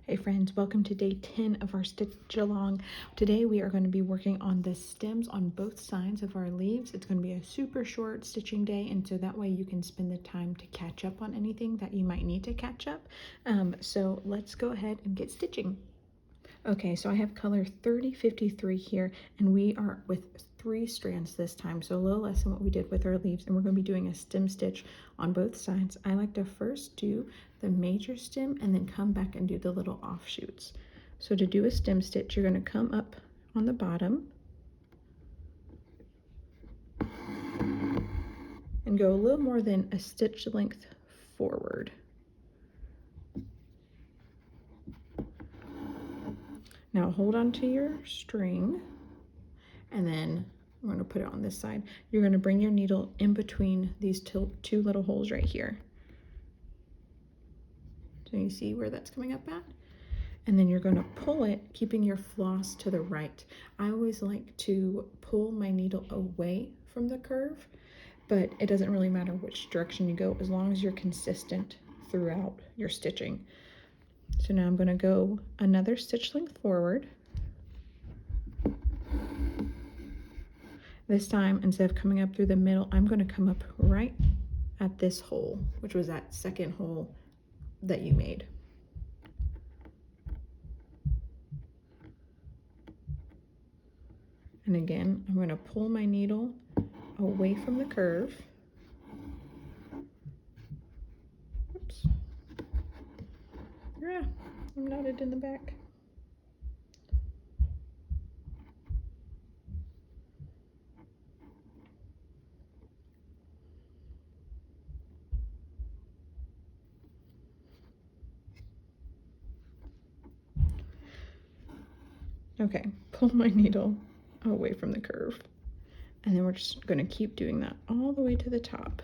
Hey friends, welcome to day 10 of our stitch along. Today we are going to be working on the stems on both sides of our leaves. It's going to be a super short stitching day, and so that way you can spend the time to catch up on anything that you might need to catch up. So let's go ahead and get stitching. Okay, so I have color 3053 here, and we are with 3 strands this time, so a little less than what we did with our leaves, and we're going to be doing a stem stitch on both sides. I like to first do the major stem and then come back and do the little offshoots. So to do a stem stitch, you're going to come up on the bottom and go a little more than a stitch length forward. Now hold on to your string, and then I'm going to put it on this side. You're going to bring your needle in between these two little holes right here. So you see where that's coming up at? And then you're going to pull it, keeping your floss to the right. I always like to pull my needle away from the curve, but it doesn't really matter which direction you go as long as you're consistent throughout your stitching. So now I'm going to go another stitch length forward. This time, instead of coming up through the middle, I'm going to come up right at this hole, which was that second hole that you made. And again, I'm going to pull my needle away from the curve. Oops. Yeah, I'm knotted in the back. Okay, pull my needle away from the curve. And then we're just going to keep doing that all the way to the top.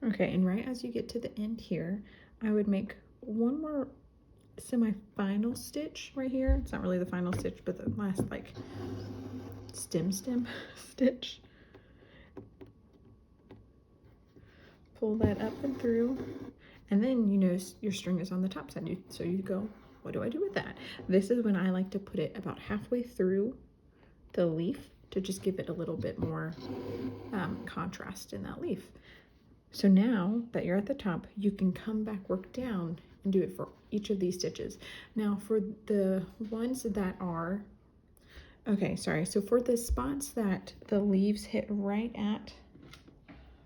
Okay, and right as you get to the end here, I would make one more semi-final stitch right here. It's not really the final stitch, but the last like stem stitch. Pull that up and through, and then you notice your string is on the top side. So you go, what do I do with that? This is when I like to put it about halfway through the leaf to just give it a little bit more contrast in that leaf. So now that you're at the top, you can come back, work down, and do it for each of these stitches. Now for the ones that are, okay, sorry. So for the spots that the leaves hit right at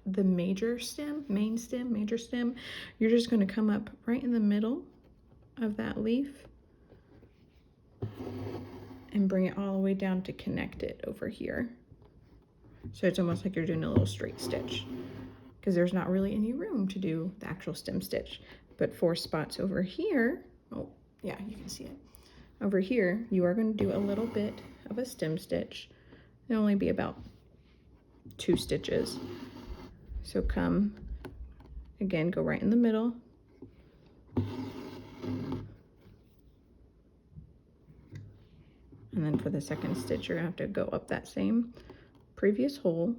the major stem, major stem, you're just going to come up right in the middle of that leaf and bring it all the way down to connect it over here. So it's almost like you're doing a little straight stitch, because there's not really any room to do the actual stem stitch. But 4 spots over here, oh yeah, you can see it. Over here, you are going to do a little bit of a stem stitch. It'll only be about 2 stitches. So come, again, go right in the middle. And then for the second stitch, you're gonna have to go up that same previous hole.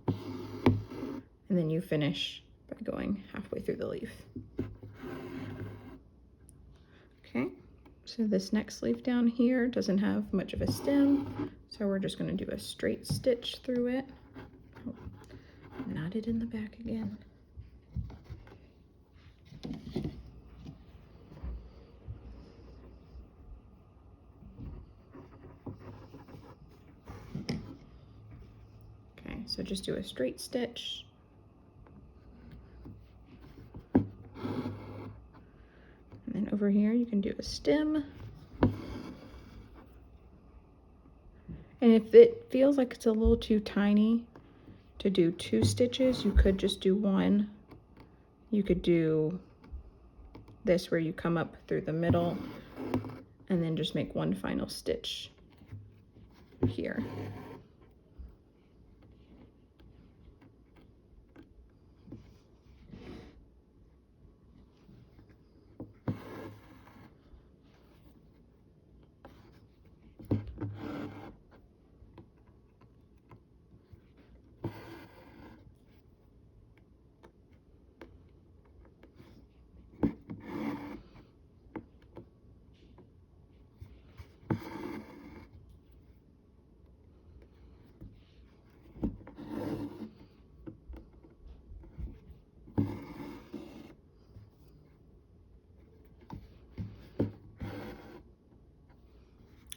And then you finish by going halfway through the leaf. Okay, so this next leaf down here doesn't have much of a stem, so we're just gonna do a straight stitch through it. Oh, knotted in the back again. Okay, so just do a straight stitch. And then over here you can do a stem. And if it feels like it's a little too tiny to do 2 stitches, you could just do 1. You could do this where you come up through the middle and then just make 1 final stitch here.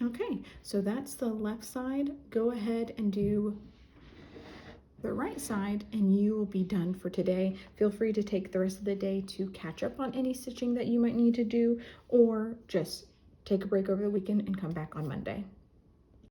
Okay, so that's the left side. Go ahead and do the right side and you will be done for today. Feel free to take the rest of the day to catch up on any stitching that you might need to do, or just take a break over the weekend and come back on Monday.